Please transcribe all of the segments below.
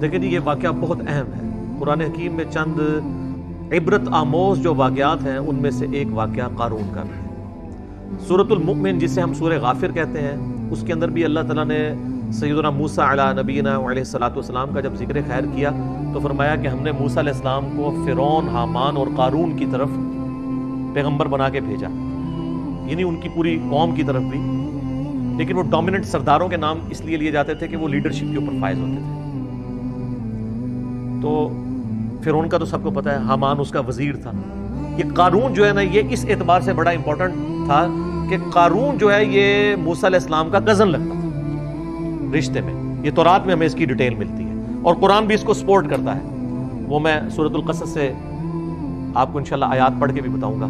دیکھیں جی، یہ واقعہ بہت اہم ہے۔ قرآن حکیم میں چند عبرت آموز جو واقعات ہیں ان میں سے ایک واقعہ قارون کا بھی ہے۔ سورۃ المؤمن جسے ہم سورہ غافر کہتے ہیں، اس کے اندر بھی اللہ تعالیٰ نے سیدنا موسیٰ علیہ نبینا علیہ الصلوۃ والسلام کا جب ذکر خیر کیا تو فرمایا کہ ہم نے موسیٰ علیہ السلام کو فرعون، حامان اور قارون کی طرف پیغمبر بنا کے بھیجا، یعنی ان کی پوری قوم کی طرف بھی، لیکن وہ ڈومیننٹ سرداروں کے نام اس لیے لیے جاتے تھے کہ وہ لیڈرشپ کے اوپر فائز ہوتے تھے۔ تو فرعون کا تو سب کو پتہ ہے، حامان اس کا وزیر تھا۔ یہ قارون جو ہے نا، یہ اس اعتبار سے بڑا امپورٹنٹ تھا کہ قارون جو ہے یہ موسیٰ علیہ السلام کا کزن لگتا تھا رشتے میں۔ یہ تورات میں ہمیں اس کی ڈیٹیل ملتی ہے اور قرآن بھی اس کو سپورٹ کرتا ہے، وہ میں سورۃ القصص سے آپ کو انشاءاللہ آیات پڑھ کے بھی بتاؤں گا۔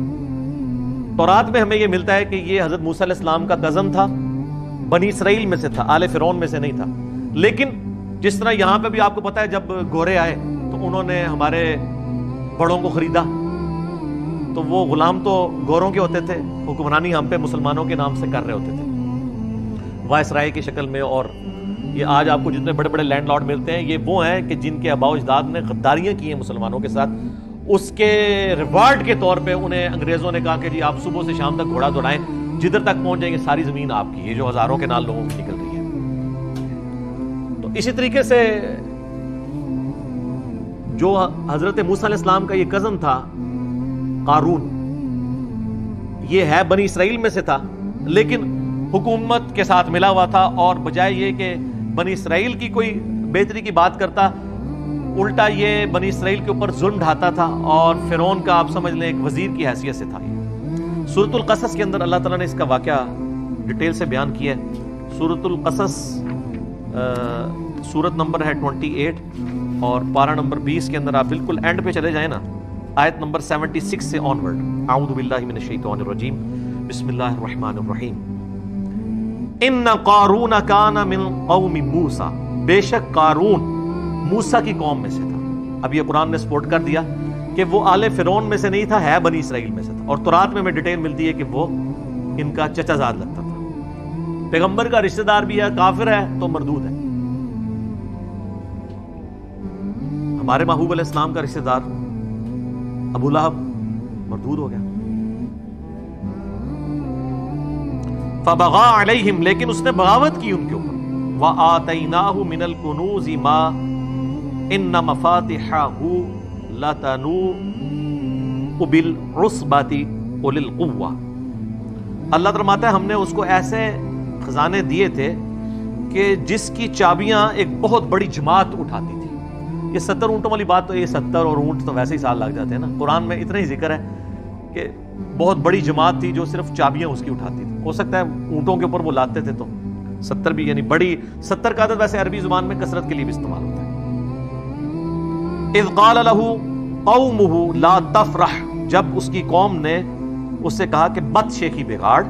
تورات میں ہمیں یہ ملتا ہے کہ یہ حضرت موسیٰ علیہ السلام کا کزن تھا، بنی اسرائیل میں سے تھا، آل فرعون میں سے نہیں تھا۔ لیکن جس طرح یہاں پہ بھی آپ کو پتہ ہے جب گورے آئے تو انہوں نے ہمارے بڑوں کو خریدا، تو وہ غلام تو گوروں کے ہوتے تھے، حکمرانی ہم پہ مسلمانوں کے نام سے کر رہے ہوتے تھے وائسرائے کی شکل میں۔ اور یہ آج آپ کو جتنے بڑے بڑے لینڈ لارڈ ملتے ہیں، یہ وہ ہیں کہ جن کے آباء و اجداد نے غداریاں کی ہیں مسلمانوں کے ساتھ۔ اس کے ریوارڈ کے طور پہ انہیں انگریزوں نے کہا کہ جی آپ صبح سے شام تک گھوڑا دوڑائیں، جدھر تک پہنچ جائیں گے ساری زمین آپ کی، یہ جو ہزاروں کے نال لوگوں کی نکل رہی ہے۔ تو اسی طریقے سے جو حضرت موسیٰ علیہ السلام کا یہ کزن تھا قارون، یہ ہے بنی اسرائیل میں سے تھا، لیکن حکومت کے ساتھ ملا ہوا تھا، اور بجائے یہ کہ بنی اسرائیل کی کوئی بہتری کی بات کرتا، الٹا یہ بنی اسرائیل کے اوپر ظلم ڈھاتا تھا، اور فرعون کا آپ سمجھ لیں ایک وزیر کی حیثیت سے تھا۔ سورۃ القصص کے اندر اللہ تعالیٰ نے اس کا واقعہ ڈیٹیل سے بیان کیا ہے۔ سورۃ القصص سورت نمبر ہے 28 اور پارہ نمبر 20 کے اندر آپ بالکل اینڈ پہ چلے جائیں نا، آیت نمبر 76 سے آنورڈ۔ اعوذ باللہ من الشیطان الرجیم، بسم اللہ الرحمن الرحیم۔ ان قارون کان من قوم موسیٰ، بے شک قارون موسیٰ کی قوم میں سے تھا۔ اب یہ قرآن نے سپورٹ کر دیا کہ وہ آل فرعون میں سے نہیں تھا، ہے بنی اسرائیل میں سے تھا، اور تورات میں ہمیں ڈیٹیل ملتی ہے کہ وہ ان کا چچا زاد لگتا تھا، پیغمبر کا رشتہ دار بھی ہے، کافر ہے تو مردود ہے۔ ہمارے محبوب علیہ السلام کا رشتہ دار ابو لہب مردود ہو گیا۔ فبغى علیہم، لیکن اس نے بغاوت کی ان کے اوپر۔ وآتیناہ من الکنوز ما ان مفاتحہ لتنوء بالعصبۃ اولي القوہ۔ اللہ فرماتا ہے ہم نے اس کو ایسے خزانے دیے تھے کہ جس کی چابیاں ایک بہت بڑی جماعت اٹھاتی تھی۔ یہ 70 اونٹوں والی بات تو یہ 70 اور اونٹ تو ویسے ہی سال لگ جاتے ہیں نا، قرآن میں اتنا ہی ذکر ہے کہ بہت بڑی جماعت تھی جو صرف چابیاں اس کی اٹھاتی تھی۔ ہو سکتا ہے اونٹوں کے اوپر وہ لاتے تھے تو 70 بھی، یعنی بڑی 70 کا عدد ویسے عربی زبان میں کثرت کے لیے بھی استعمال ہوتا ہے۔ اذ قال له قومه لا تفرح، جب اس کی قوم نے اس سے کہا کہ بد شیخی بگاڑ۔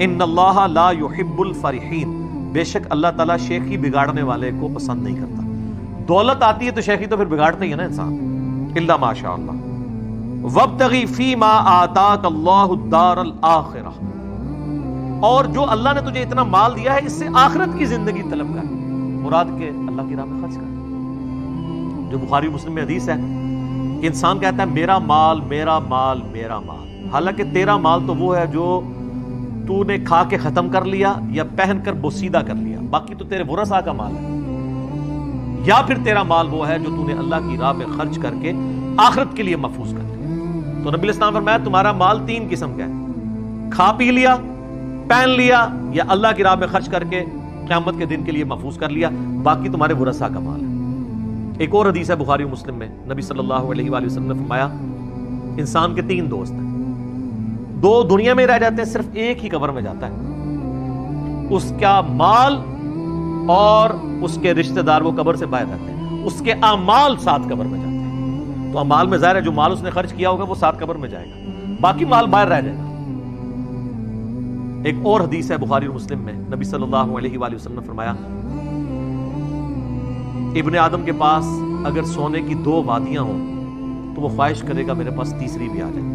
ان اللہ لا يحب الفرحین، بے شک اللہ تعالیٰ شیخی بگاڑنے والے کو پسند نہیں کرتا۔ دولت آتی ہے تو شیخی تو پھر بگاڑتا ہی ہے نا انسان، الا ما شاء اللہ۔ وابتغی فیما آتاک اللہ الدار الآخرہ، اور جو اللہ نے تجھے اتنا مال دیا ہے اس سے آخرت کی زندگی طلب کر، مراد کے اللہ کی راہ میں خرچ کر۔ جو بخاری مسلم میں حدیث ہے کہ انسان کہتا ہے میرا مال میرا مال میرا مال، حالانکہ تیرا مال تو وہ ہے جو تو نے کھا کے ختم کر لیا یا پہن کر بوسیدہ کر لیا، باقی تو تیرے ورثاء کا مال ہے، یا پھر تیرا مال وہ ہے جو تو نے اللہ کی راہ میں خرچ کر کے آخرت کے لیے محفوظ کر لیا۔ تو نبی علیہ السلام فرمایا تمہارا مال 3 قسم کا ہے، کھا پی لیا، پہن لیا، یا اللہ کی راہ میں خرچ کر کے قیامت کے دن کے لیے محفوظ کر لیا، باقی تمہارے ورثاء کا مال ہے۔ ایک اور حدیث ہے بخاری و مسلم میں، نبی صلی اللہ علیہ وآلہ وسلم نے فرمایا انسان کے 3 دوست ہیں، 2 دنیا میں رہ جاتے ہیں، صرف ایک ہی قبر میں جاتا ہے، اس کا مال اور اس کے رشتہ دار وہ قبر سے باہر رہتے ہیں، اس کے اعمال 7 قبر میں جاتے ہیں۔ تو اعمال میں ظاہر ہے جو مال اس نے خرچ کیا ہوگا وہ 7 قبر میں جائے گا، باقی مال باہر رہ جائے گا۔ ایک اور حدیث ہے بخاری و مسلم میں، نبی صلی اللہ علیہ وآلہ وسلم نے فرمایا ابن آدم کے پاس اگر سونے کی 2 وادیاں ہوں تو وہ خواہش کرے گا میرے پاس تیسری بھی آ جائے،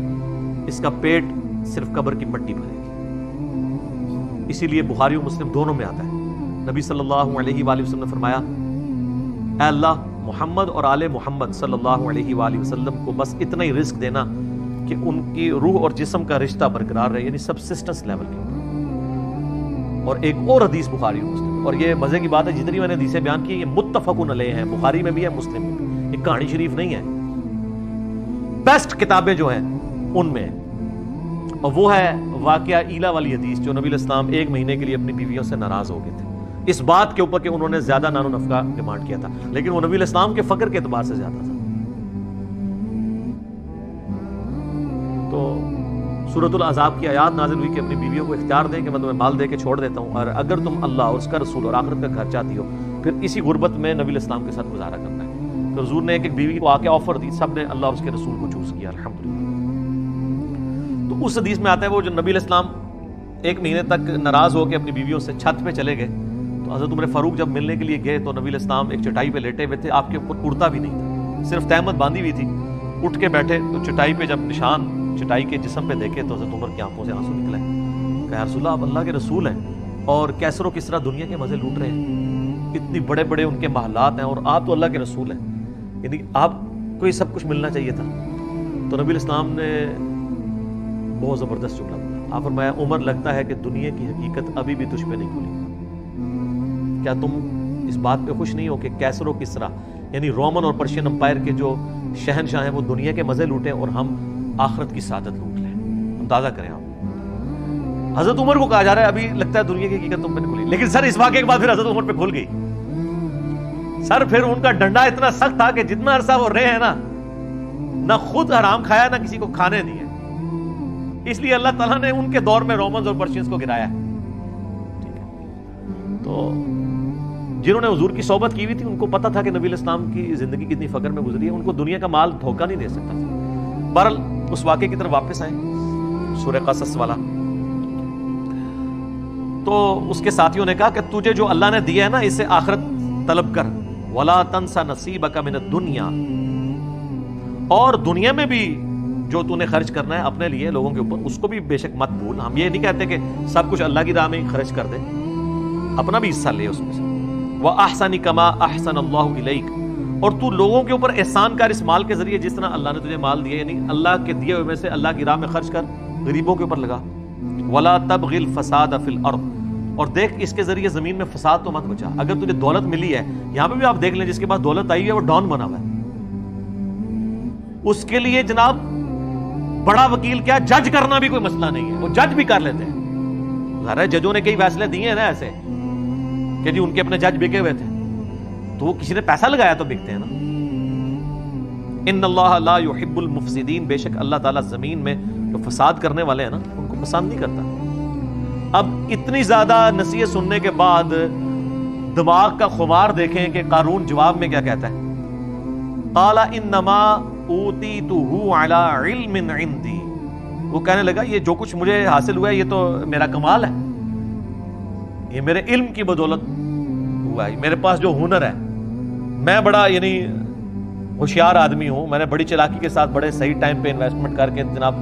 اس کا پیٹ صرف قبر کی مٹی بھرے گی۔ اسی لیے بخاری و مسلم دونوں میں آتا ہے، نبی صلی اللہ علیہ وآلہ وسلم نے فرمایا اے اللہ محمد اور آل محمد صلی اللہ علیہ وآلہ وسلم کو بس اتنا ہی رزق دینا کہ ان کی روح اور جسم کا رشتہ برقرار رہے، یعنی سبسسٹنس لیول کے اوپر۔ اور ایک اور حدیث بخاری اور مسلم، اور یہ مزے کی بات ہے جتنی میں نے حدیثیں بیان کی یہ متفقن علیہ ہیں، بخاری میں بھی ہے مسلم میں بھی، یہ کہانی شریف نہیں ہے، بیسٹ کتابیں جو ہیں ان میں، اور وہ ہے واقعہ ایلا والی حدیث جو نبی الاسلام 1 مہینے کے لیے اپنی بیویوں سے ناراض ہو گئے تھے اس بات کے اوپر کہ انہوں نے زیادہ نان و نفقہ ڈیمانڈ کیا تھا، لیکن وہ نبی الاسلام کے فقر کے اعتبار سے زیادہ تھا۔ تو سورۃ العذاب کی آیات نازل ہوئی کہ اپنی بیویوں کو اختیار دیں کہ میں تمہیں مال دے کے چھوڑ دیتا ہوں، اور اگر تم اللہ اور اس کا رسول اور آخرت کا گھر چاہتی ہو پھر اسی غربت میں نبی الاسلام کے ساتھ گزارا کرنا ہے۔ تو حضور نے ایک بیوی کو آ کے آفر دی، سب نے اللہ اور اس کے رسول کو چوز کیا الحمدللہ۔ تو اس حدیث میں آتا ہے وہ جو نبی الاسلام 1 مہینے تک ناراض ہو کے اپنی بیویوں سے چھت پہ چلے گئے، تو حضرت عمر فاروق جب ملنے کے لیے گئے تو نبی الاسلام ایک چٹائی پہ لیٹے ہوئے تھے، آپ کے اوپر کرتا بھی نہیں تھا، صرف تہمت باندھی ہوئی تھی، اٹھ کے بیٹھے تو چٹائی پہ جب نشان چٹائی کے جسم پہ دیکھے تو حضرت عمر کی آنکھوں سے آنسو نکلے کہ یا رسول اللہ آپ اللہ کے رسول ہیں اور کیسر و کسرا دنیا کے مزے لوٹ رہے ہیں، اتنی بڑے بڑے ان کے محلات ہیں اور آپ تو اللہ کے رسول ہیں، یعنی آپ کو یہ سب کچھ ملنا چاہیے تھا۔ تو نبی الاسلام نے بہت زبردست جملہ بولا، آپ فرمایا عمر لگتا ہے کہ دنیا کی حقیقت ابھی بھی تجھ پہ نہیں کھلی، کیا تم اس بات پہ خوش نہیں ہو کہ کیسر و کسرا یعنی رومن اور پرشین امپائر کے جو شہنشاہ ہیں وہ دنیا کے مزے لوٹیں اور ہم آخرت کی سعادت لوٹ لیں، اندازہ کریں آپ۔ حضرت عمر کو کہا جا رہا ہے ابھی لگتا ہے دنیا کی حقیقت تم پہ نہیں کھلی، لیکن سر اس واقعے کے بعد پھر حضرت عمر پہ کھل گئی، سر پھر ان کا ڈنڈا اتنا سخت تھا کہ جتنا عرصہ وہ رہے ہیں نا، نہ خود حرام کھایا نہ کسی کو کھانے دیا، اس لیے اللہ تعالیٰ نے ان کے دور میں رومنز اور پرشینز کو گرایا۔ ٹھیک ہے، تو جنہوں نے حضور کی صحبت کی ہوئی تھی ان کو پتا تھا کہ نبی الاسلام کی زندگی کتنی فقر میں گزری ہے، ان کو دنیا کا مال دھوکہ نہیں دے سکتا تھا۔ بہرحال اس واقعے کی طرف واپس آئیں، سورہ قصص والا۔ تو اس کے ساتھیوں نے کہا کہ تجھے جو اللہ نے دیا ہے نا اسے آخرت طلب کر، وَلَا تَنْسَ نَصِيبَكَ مِنَ الدُّنْيَا، اور دنیا میں بھی جو تو نے خرچ کرنا ہے اپنے لیے لوگوں کے اوپر اس کو بھی بے شک مت بھول۔ ہم یہ نہیں کہتے کہ سب کچھ اللہ کی راہ میں خرچ کر دے، اپنا بھی حصہ لے اس میں سے۔ وَأَحْسَنِ كَمَا أَحْسَنَ اللَّهُ إِلَيْكَ، اور تو لوگوں کے اوپر احسان کر اس مال کے ذریعے جس طرح اللہ نے تجھے مال دیا، یعنی اللہ کے دیے ہوئے میں سے اللہ کی راہ میں خرچ کر، غریبوں کے اوپر لگا۔ وَلَا تَبْغِ الْفَسَادَ فِي الْأَرْضِ، اور دیکھ اس کے ذریعے زمین میں فساد تو مت بچا۔ اگر تجھے دولت ملی ہے، یہاں پہ بھی آپ دیکھ لیں جس کے پاس دولت آئی ہے وہ ڈان بنا ہوا ہے، اس کے لیے جناب بڑا وکیل کیا جج کرنا بھی کوئی مسئلہ نہیں ہے، وہ جج بھی کر لیتے ہیں۔ ظاہر ہے ججوں نے کئی فیصلے دیے ہیں نا ایسے کہ جی ان کے اپنے جج بکے ہوئے تھے، تو وہ کسی نے پیسہ لگایا تو بکتے ہیں نا۔ ان اللہ لا يحب المفسدین، بے شک اللہ تعالیٰ زمین میں جو فساد کرنے والے ہیں نا ان کو پسند نہیں کرتا۔ اب اتنی زیادہ نصیحت سننے کے بعد دماغ کا خمار دیکھیں کہ قارون جواب میں کیا کہتا ہے، قال انما اوتیتہ علی علم عندی، وہ کہنے لگا یہ جو کچھ مجھے حاصل ہوا ہے یہ تو میرا کمال ہے، یہ میرے علم کی بدولت ہوا ہے، میرے پاس جو ہنر ہے، میں بڑا یعنی ہوشیار آدمی ہوں، میں نے بڑی چلاکی کے ساتھ بڑے صحیح ٹائم پہ انویسٹمنٹ کر کے جناب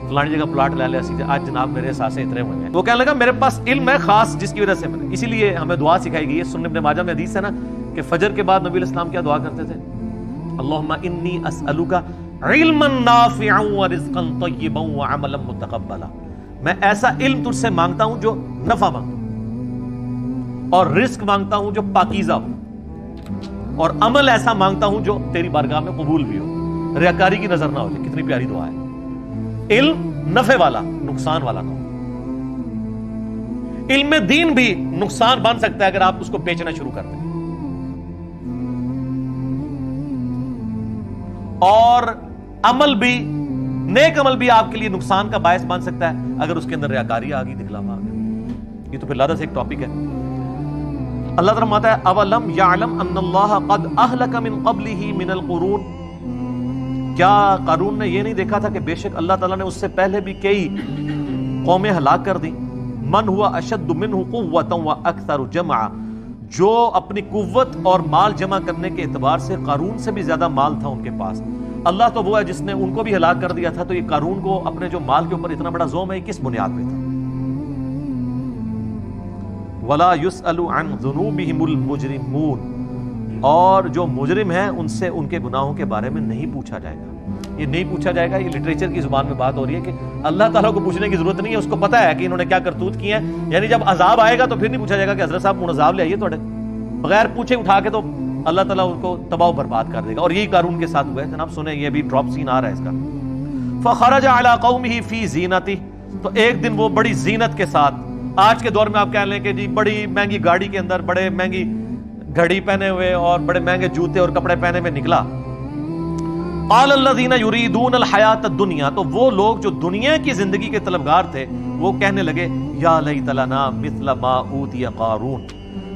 فلانی جگہ پلاٹ لے لیا سیدھے، آج جناب میرے سانسیں اتنے ہوئے ہیں۔ وہ کہنے لگا میرے پاس علم ہے خاص جس کی وجہ سے میں نے، اسی لیے ہمیں دعا سکھائی گئی ہے، سنن ابن ماجہ میں حدیث ہے نا کہ فجر کے بعد نبی الاسلام کیا دعا کرتے تھے، اللہم انی اسألک علما نافعا ورزقا طیبا وعملا متقبلا، میں ایسا علم تجھ سے مانگتا ہوں جو نفع مانگتا ہوں، اور رزق مانگتا ہوں جو پاکیزہ ہو، اور عمل ایسا مانگتا ہوں جو تیری بارگاہ میں قبول بھی ہو، ریاکاری کی نظر نہ ہو جائے۔ کتنی پیاری دعا ہے، علم نفع والا نقصان والا نہ ہو۔ علم دین بھی نقصان بن سکتا ہے اگر آپ اس کو بیچنا شروع کر دیں، اور عمل بھی نیک عمل بھی آپ کے لیے نقصان کا باعث بن سکتا ہے اگر اس کے اندر ریاکاری آ گئی، دکھلاوا آ گیا۔ یہ تو پھر لادہ سے ایک ٹاپک ہے۔ اللہ تعالیٰ فرماتا ہے اولم یعلم ان اللہ قد اہلک من قبلہ من القرون، کیا قارون نے یہ نہیں دیکھا تھا کہ بے شک اللہ تعالیٰ نے اس سے پہلے بھی کئی قومیں ہلاک کر دی، من ہوا اشد منہ قوتا واکثر جمعا، جو اپنی قوت اور مال جمع کرنے کے اعتبار سے قارون سے بھی زیادہ مال تھا ان کے پاس۔ اللہ تو وہ ہے جس نے ان کو بھی ہلاک کر دیا تھا، تو یہ قارون کو اپنے جو مال کے اوپر اتنا بڑا زوم ہے کس بنیاد پہ تھا؟ وَلَا يُسْأَلُ عَنْ ذُنُوبِهِمُ الْمُجْرِمُونَ، اور جو مجرم ہیں ان سے ان کے گناہوں کے بارے میں نہیں پوچھا جائے گا. یہ نہیں پوچھا جائے گا، یہ لٹریچر کی زبان میں بات ہو رہی ہے کہ اللہ تعالیٰ کو پوچھنے کی ضرورت نہیں ہے، اس کو پتا ہے کہ انہوں نے کیا کرتوت کی ہیں. یعنی جب عذاب آئے گا تو پھر نہیں پوچھا جائے گا کہ حضرت صاحب کون عذاب لے آئیے تھوڑے، بغیر پوچھے اٹھا کے تو اللہ تعالیٰ ان کو تباہ و برباد کر دے گا. اور یہی قارون کے ساتھ ہوا ہے. جناب سنیں، یہ بھی ڈراپ سین آ رہا ہے اس کا. فخرج علی قومہ فی زینتہ، تو ایک دن وہ بڑی زینت کے ساتھ، آج کے دور میں آپ کہہ لیں کہ جی بڑی مہنگی گاڑی کے اندر بڑے مہنگی گھڑی پہنے ہوئے اور بڑے مہنگے جوتے اور کپڑے پہنے میں نکلا. قال الذین یریدون الحیاۃ الدنیا، تو وہ لوگ جو دنیا کی زندگی کے طلبگار تھے وہ کہنے لگے یا لیت لنا مثل ما اوتی قارون،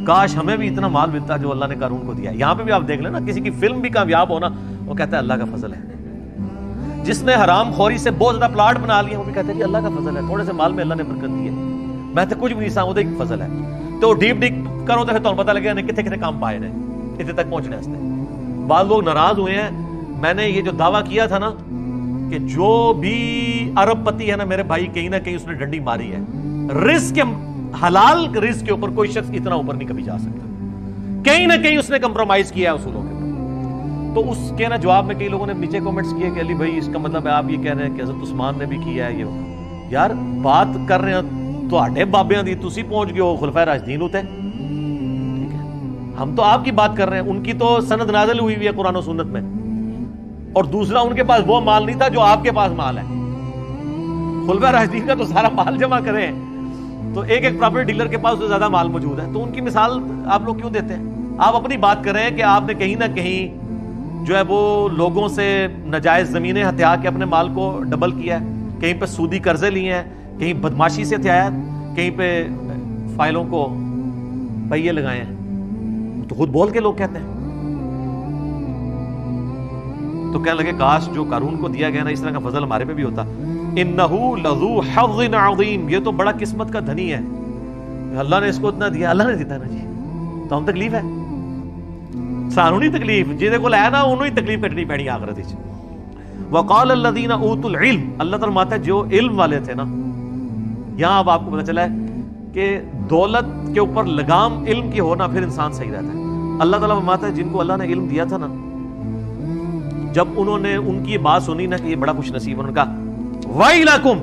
کاش ہمیں بھی اتنا مال ملتا جو اللہ نے قارون کو دیا. یہاں پہ بھی آپ دیکھ لیں نا، کسی کی فلم بھی کامیاب ہونا وہ کہتا ہے اللہ کا فضل ہے. جس نے حرام خوری سے بہت زیادہ پلاٹ بنا لیا وہ بھی کہتا ہے کہ اللہ کا فضل ہے، تھوڑے سے مال میں اللہ نے برکت دی ہے، میں تو کچھ بھی نہیں سا وہ ایک فضل ہے. تو ڈیپ کرو تو پھر تمہیں پتہ لگے کتنے کتنے کام پائے ہیں اتنے تک پہنچنے واسطے. بعض لوگ ناراض ہوئے ہیں، میں نے یہ جو دعویٰ کیا تھا نا کہ جو بھی ارب پتی ہے نا میرے بھائی، کہیں نہ کہیں اس نے ڈنڈی ماری ہے. رزق کے حلال رزق کے اوپر کوئی شخص اتنا اوپر نہیں کبھی جا سکتا، کہیں نہ کہیں اس نے کمپرومائز کیا ہے اصولوں کے اوپر. تو اس کے نا جواب میں کئی لوگوں نے نیچے کمنٹس کیے کہ علی بھائی اس کا مطلب ہے آپ یہ کہہ رہے ہیں کہ حضرت عثمان نے بھی کیا ہے. یہ یار بات کر رہے ہیں تواڈے بابیاں دی، تسی پہنچ گئے ہو خلفائے راشدین ہوتے. ٹھیک ہے، ہم تو آپ کی بات کر رہے ہیں. ان کی تو سند نازل ہوئی ہے قرآن و سنت میں، اور دوسرا ان کے پاس وہ مال نہیں تھا جو آپ کے پاس مال ہے. خلفائے راشدین کا تو سارا مال جمع کریں تو ایک ایک پراپرٹی ڈیلر کے پاس تو زیادہ مال موجود ہے. تو ان کی مثال آپ لوگ کیوں دیتے ہیں؟ آپ اپنی بات کریں کہ آپ نے کہیں نہ کہیں جو ہے وہ لوگوں سے ناجائز زمینیں ہتھیا کے اپنے مال کو ڈبل کیا ہے، کہیں پہ سودی قرضے لیے ہیں، کہیں بدماشی سے ہتھیایا، کہیں پہ فائلوں کو پہیے لگائے ہیں. تو خود بول کے لوگ کہتے ہیں. تو کہنے لگے کاش جو قارون کو دیا گیا نا اس طرح کا فضل ہمارے پہ بھی ہوتا. انہو لذو حظ عظیم، یہ تو بڑا قسمت کا دھنی ہے، اللہ نے اس کو اتنا دیا. اللہ نے دیتا نا جی، تو ہم تکلیف ہے سانو نہیں تکلیف، جہدے کول ہے نا انہوں ہی تکلیف کٹنی پینی آخرت وچ. وقال الذین اوتوا العلم، اللہ تعالیٰ فرماتا ہے جو علم والے تھے نا. یہاں اب آپ کو پتہ چلا ہے کہ دولت کے اوپر لگام علم کی ہونا پھر انسان صحیح رہتا ہے. اللہ تعالیٰ فرماتا ہے جن کو اللہ نے علم دیا تھا نا، جب انہوں نے ان کی بات سنی نا کہ یہ بڑا خوش نصیب، انہوں نے کہا وَيْلَكُمْ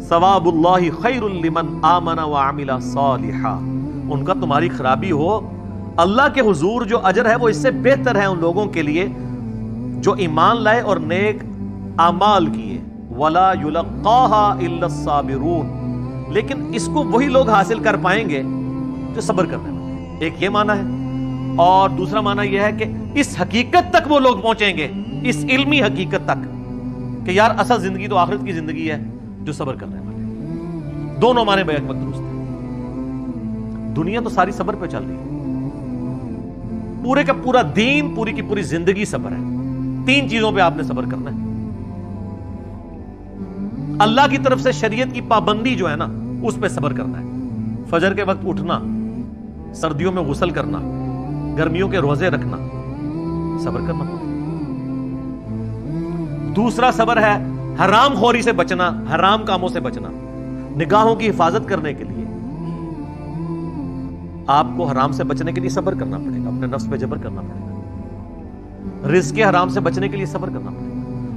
ثواب اللہ خیر لمن آمن وعمل صالحا، ان کا تمہاری خرابی ہو، اللہ کے حضور جو اجر ہے وہ اس سے بہتر ہے ان لوگوں کے لیے جو ایمان لائے اور نیک اعمال کیے. ولا يلقاها الا الصابرون، لیکن اس کو وہی لوگ حاصل کر پائیں گے جو صبر کرنے والے. ایک یہ معنی ہے، اور دوسرا معنی یہ ہے کہ اس حقیقت تک وہ لوگ پہنچیں گے، اس علمی حقیقت تک کہ یار اصل زندگی تو آخرت کی زندگی ہے جو صبر کرنے والے. دونوں معنی بیک وقت درست ہے. دنیا تو ساری صبر پہ چل رہی ہے، پورے کا پورا دین، پوری کی پوری زندگی صبر ہے. 3 چیزوں پہ آپ نے صبر کرنا ہے. اللہ کی طرف سے شریعت کی پابندی جو ہے نا اس پہ صبر کرنا ہے. فجر کے وقت اٹھنا، سردیوں میں غسل کرنا، گرمیوں کے روزے رکھنا، صبر کرنا. دوسرا صبر ہے حرام خوری سے بچنا، حرام کاموں سے بچنا. نگاہوں کی حفاظت کرنے کے لیے آپ کو حرام سے بچنے کے لیے صبر کرنا پڑے گا، اپنے نفس پہ جبر کرنا پڑے گا. رزق کے حرام سے بچنے کے لیے صبر کرنا پڑے گا.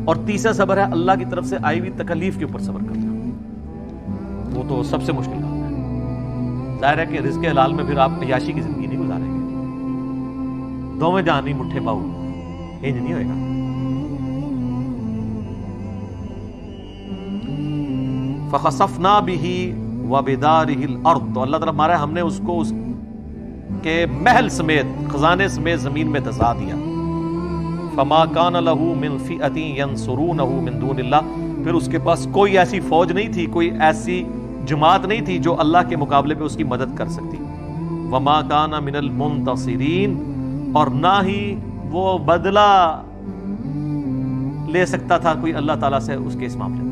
اور تیسرا صبر ہے اللہ کی طرف سے آئی ہوئی تکلیف کے اوپر صبر کرنا. وہ تو سب سے مشکل کام ہے. ظاہر ہے کہ رزق حلال میں پھر آپ عیاشی کی زندگی نہیں گزاریں گے. دونوں جہان نہیں مٹھے پاؤ، یہ نہیں ہوئے گا. فخسفنا به وبداره الارض، تو اللہ تعالیٰ ہمارا ہم نے اس کو اس کے محل سمیت، خزانے سمیت زمین میں دھسا دیا. فما کان له من فئۃ ینصرونه من دون اللہ، پھر اس کے پاس کوئی ایسی فوج نہیں تھی، کوئی ایسی جماعت نہیں تھی جو اللہ کے مقابلے پہ اس کی مدد کر سکتی. وما کان من المنتصرین، اور نہ ہی وہ بدلہ لے سکتا تھا کوئی اللہ تعالیٰ سے اس کے اس معاملے میں.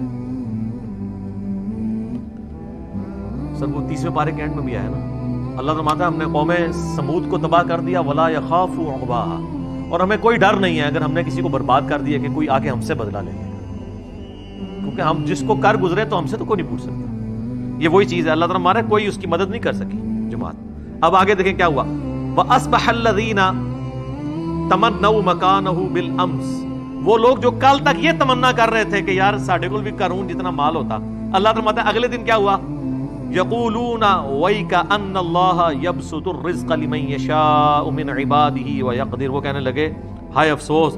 سر وہ 30ویں پارے کے اینڈ میں بھی آیا نا، اللہ فرماتا ہے ہم نے قوم سمود کو تباہ کر دیا. ولا یخاف عقباها، اور ہمیں کوئی ڈر نہیں ہے اگر ہم نے کسی کو برباد کر دیا کہ کوئی آ کے ہم سے بدلہ لے لے گا، کیونکہ ہم جس کو کر گزرے تو ہم سے تو کوئی نہیں پوچھ سکتا. یہ وہی چیز ہے، اللہ تعالیٰ ہمارا کوئی اس کی مدد نہیں کر سکی جماعت. اب آگے دیکھیں کیا ہوا. وَأَصْبَحَ الَّذِينَ تَمَنَّوْا مَكَانَهُ بِالْأَمْسِ، وہ لوگ جو کل تک یہ تمنا کر رہے تھے کہ یار ساڈے کول بھی قارون جتنا مال ہوتا، اللہ فرماتا ہے اگلے دن کیا ہوا؟ یقولون ویک ان اللہ یبسط الرزق لمن یشاء من عباده ویقدر، وہ کہنے لگے ہائے افسوس،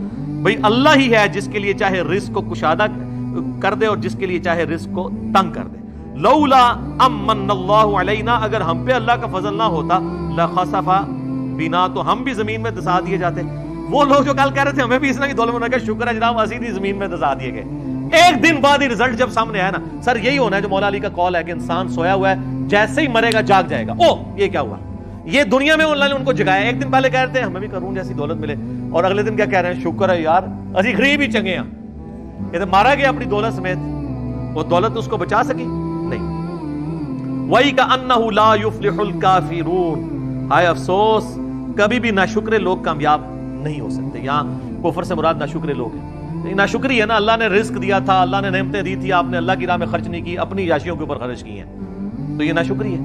بھئی اللہ ہی ہے جس کے لیے چاہے رزق کو کشادہ کر دے اور جس کے لیے چاہے رزق کو تنگ کر دے. لولا امن اللہ علینا، اگر ہم پہ اللہ کا فضل نہ ہوتا، لخسف بنا، تو ہم بھی زمین میں دسا دیے جاتے. وہ لوگ جو کل کہہ رہے تھے ہمیں بھی اس نے کی دولت میں، کہ شکر ہے جناب اسی بھی زمین میں دسا دیے گئے. ایک دن بعد ہی رزلٹ جب سامنے آیا نا، سر یہی ہونا ہے جو مولا علی کا قول ہے کہ انسان سویا ہوا ہے، جیسے ہی مرے گا جاگ جائے گا. او یہ کیا ہوا؟ یہ دنیا میں اللہ نے ان کو جگایا. ایک دن پہلے کہہ رہے تھے ہمیں بھی قارون جیسی دولت ملے، اور اگلے دن کیا کہہ رہے ہیں؟ شکر ہے یار اسی غریب ہی چنگے ہیں. یہ تو مارا گیا اپنی دولت سمیت، وہ دولت اس کو بچا سکی نہیں. وَإِكَأَنَّهُ لَا يُفْلِحُ الْكَافِرُونَ، ہائے افسوس کبھی بھی ناشکرے لوگ کامیاب نہیں ہو سکتے. یہاں کفر سے مراد ناشکرے لوگ ہیں. ناشکری ہے نا، اللہ نے رزق دیا تھا، اللہ نے نعمتیں دی تھی، آپ نے اللہ کی راہ میں خرچ نہیں کی، اپنی عیاشیوں کے اوپر خرچ کی ہیں، تو یہ ناشکری ہے.